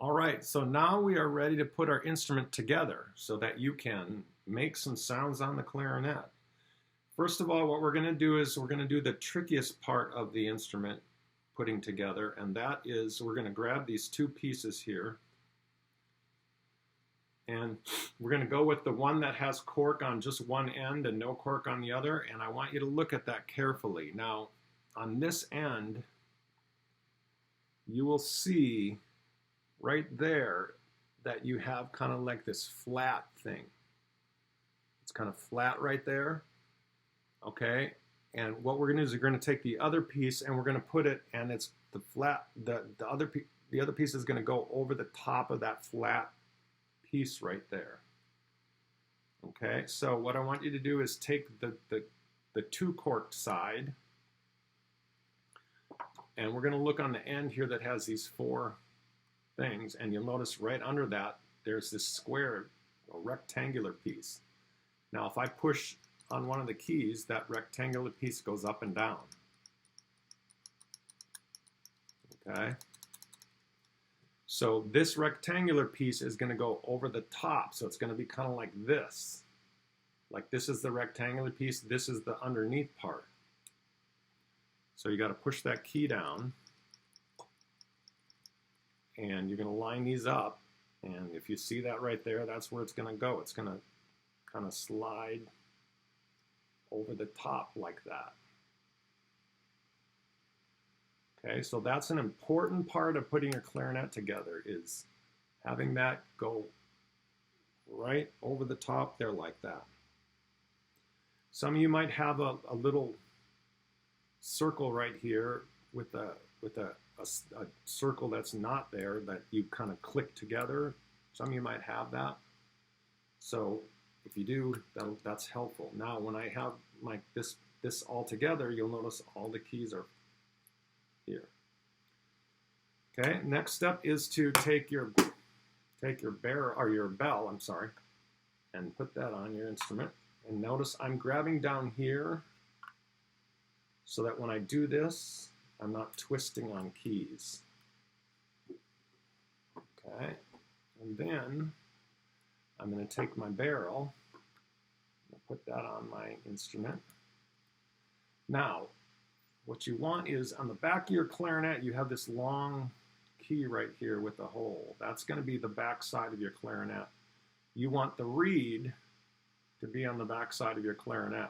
All right, so now we are ready to put our instrument together so that you can make some sounds on the clarinet. First of all, what we're going to do is we're going to do the trickiest part of the instrument putting together, and that is we're going to grab these two pieces here, and we're going to go with the one that has cork on just one end and no cork on the other, and I want you to look at that carefully. Now, on this end, you will see right there that you have kind of like this flat thing. It's kind of flat right there, okay? And what we're gonna do is we're gonna take the other piece and we're gonna put it, and it's the flat, the other piece is gonna go over the top of that flat piece right there. Okay, so what I want you to do is take the two corked side, and we're gonna look on the end here that has these four things, and you'll notice right under that there's this square or rectangular piece. Now if I push on one of the keys, that rectangular piece goes up and down. Okay, so this rectangular piece is going to go over the top, so it's going to be kind of like this. Like this is the rectangular piece, this is the underneath part. So you got to push that key down, and you're going to line these up, and if you see that right there, that's where it's going to go. It's going to kind of slide over the top like that. Okay, so that's an important part of putting your clarinet together, is having that go right over the top there like that. Some of you might have a little circle right here with a circle that's not there that you kind of click together. Some of you might have that. So if you do, that's helpful. Now when I have this all together, you'll notice all the keys are here. Okay, next step is to take your bell, I'm sorry, and put that on your instrument. And notice I'm grabbing down here so that when I do this, I'm not twisting on keys. Okay, and then I'm going to take my barrel and put that on my instrument. Now, what you want is on the back of your clarinet, you have this long key right here with a hole. That's going to be the back side of your clarinet. You want the reed to be on the back side of your clarinet.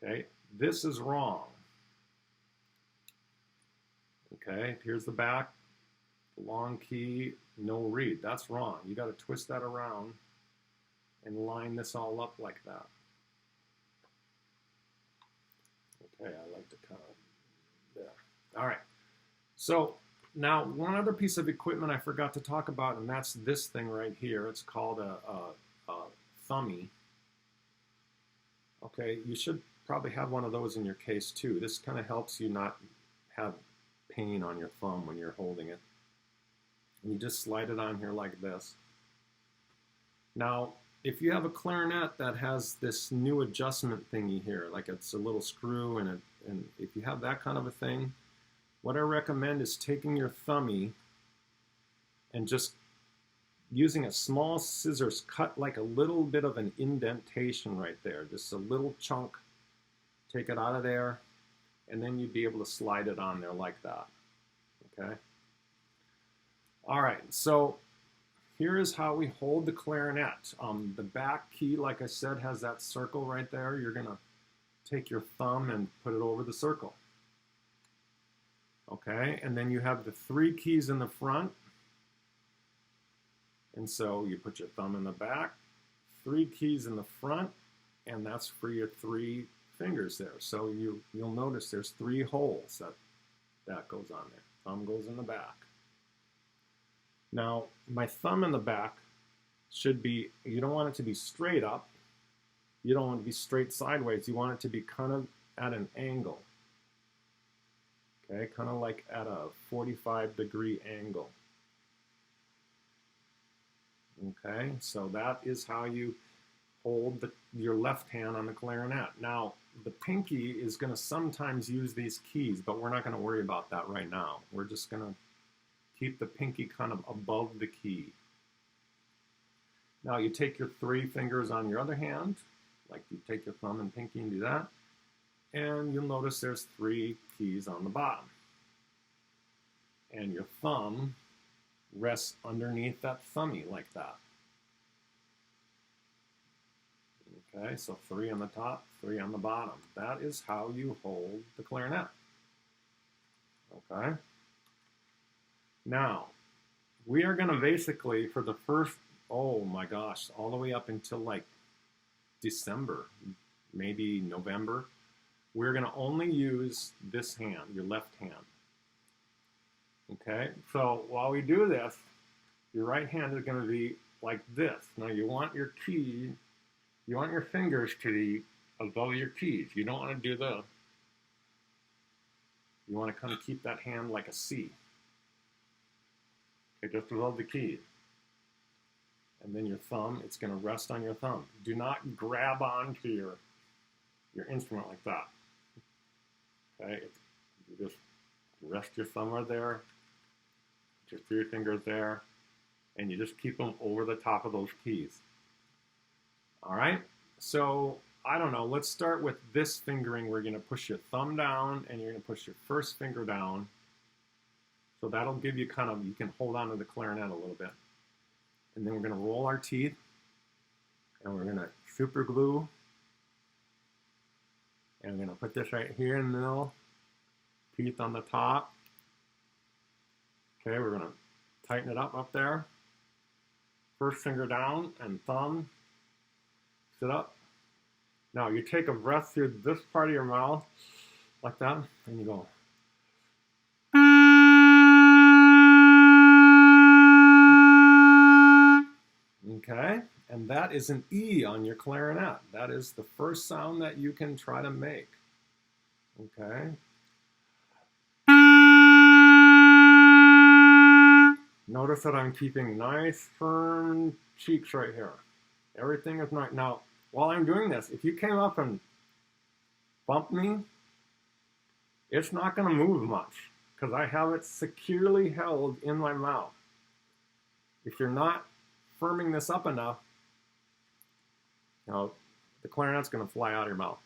Okay, this is wrong. Okay, here's the back, long key, no reed. That's wrong. You got to twist that around and line this all up like that. Okay, I like to kind of there. All right. So now one other piece of equipment I forgot to talk about, and that's this thing right here. It's called a thummy. Okay, you should probably have one of those in your case too. This kind of helps you not have pain on your thumb when you're holding it. And you just slide it on here like this. Now, if you have a clarinet that has this new adjustment thingy here, like it's a little screw, and if you have that kind of a thing, what I recommend is taking your thummy and just using a small scissors, cut like a little bit of an indentation right there, just a little chunk, take it out of there, and then you'd be able to slide it on there like that. Okay? All right, so here is how we hold the clarinet. The back key, like I said, has that circle right there. You're going to take your thumb and put it over the circle. Okay, and then you have the three keys in the front. And so you put your thumb in the back, three keys in the front, and that's for your three fingers there. So you'll notice there's three holes that goes on there. Thumb goes in the back. Now, my thumb in the back should be, you don't want it to be straight up. You don't want it to be straight sideways. You want it to be kind of at an angle. Okay, kind of like at a 45-degree angle. Okay, so that is how you hold your left hand on the clarinet. Now, the pinky is going to sometimes use these keys, but we're not going to worry about that right now. We're just going to Keep the pinky kind of above the key. Now you take your 3 fingers on your other hand, like you take your thumb and pinky and do that, and you'll notice there's 3 keys on the bottom. And your thumb rests underneath that thummy like that. Okay, so 3 on the top, 3 on the bottom. That is how you hold the clarinet. Okay? Now, we are going to basically, for the first, oh my gosh, all the way up until like December, maybe November, we're going to only use this hand, your left hand. Okay, so while we do this, your right hand is going to be like this. Now you want your key, you want your fingers to be above your keys. You don't want to do this. You want to kind of keep that hand like a C. Okay, just above the keys. And then your thumb, it's going to rest on your thumb. Do not grab onto your instrument like that. Okay, you just rest your thumb right there, your 3 fingers there, and you just keep them over the top of those keys. All right, so I don't know, let's start with this fingering. We're going to push your thumb down and you're going to push your first finger down. So that'll give you kind of, you can hold on to the clarinet a little bit. And then we're going to roll our teeth and we're going to super glue. And we're going to put this right here in the middle, teeth on the top. Okay, we're going to tighten it up there. First finger down and thumb. Sit up. Now you take a breath through this part of your mouth, like that, and you go. Okay, and that is an E on your clarinet. That is the first sound that you can try to make. Okay. Notice that I'm keeping nice, firm cheeks right here. Everything is nice. Now, while I'm doing this, if you came up and bumped me, it's not going to move much because I have it securely held in my mouth. If you're not firming this up enough, you know, the clarinet's going to fly out of your mouth.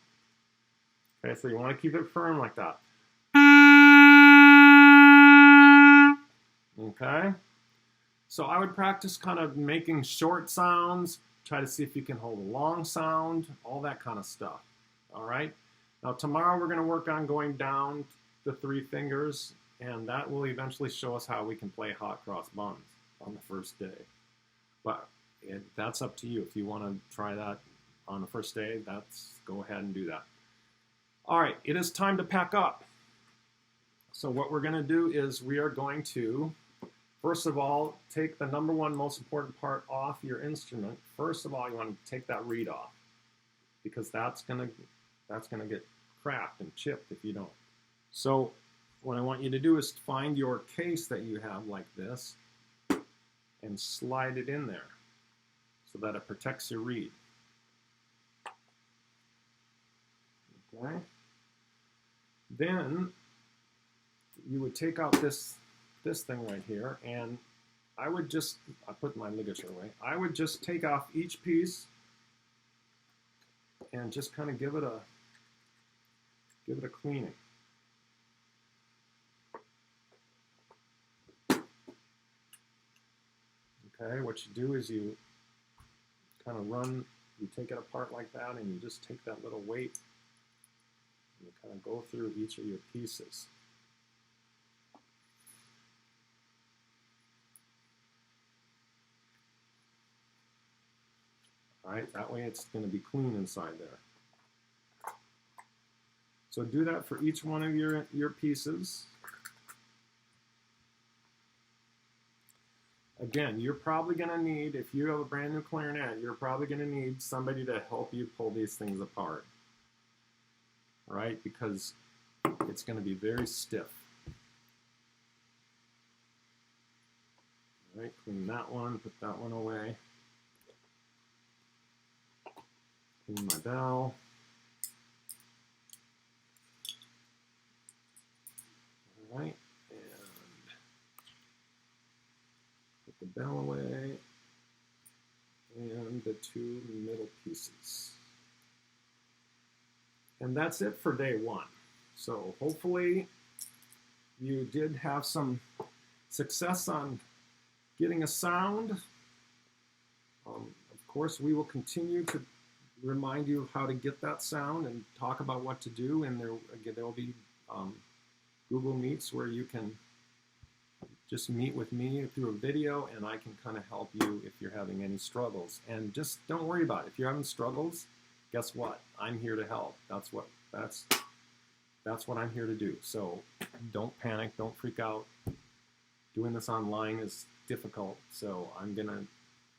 Okay, so you want to keep it firm like that. Okay, so I would practice kind of making short sounds, try to see if you can hold a long sound, all that kind of stuff. All right, now tomorrow we're going to work on going down the 3 fingers, and that will eventually show us how we can play hot cross buns on the first day. But that's up to you. If you want to try that on the first day, go ahead and do that. All right, it is time to pack up. So what we're going to do is we are going to, first of all, take the number 1 most important part off your instrument. First of all, you want to take that reed off because that's going to get cracked and chipped if you don't. So what I want you to do is find your case that you have like this and slide it in there so that it protects your reed. Okay. Then you would take out this thing right here, and I put my ligature away. I would just take off each piece and just kind of give it a cleaning. Okay, what you do is you kind of you take it apart like that, and you just take that little weight and you kind of go through each of your pieces. All right, that way it's going to be clean inside there. So do that for each one of your pieces. Again, you're probably going to need, if you have a brand new clarinet, you're probably going to need somebody to help you pull these things apart. All right, because it's going to be very stiff. All right, clean that one, put that one away. Clean my bell. All right, and the bell away, and the 2 middle pieces. And that's it for day 1. So hopefully you did have some success on getting a sound. Of course, we will continue to remind you of how to get that sound and talk about what to do. And there will be Google Meets where you can just meet with me through a video, and I can kind of help you if you're having any struggles. And just don't worry about it. If you're having struggles, guess what? I'm here to help. That's what I'm here to do. So don't panic, don't freak out. Doing this online is difficult, so I'm gonna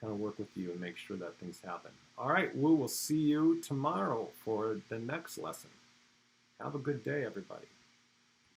kind of work with you and make sure that things happen. All right, we will see you tomorrow for the next lesson. Have a good day, everybody.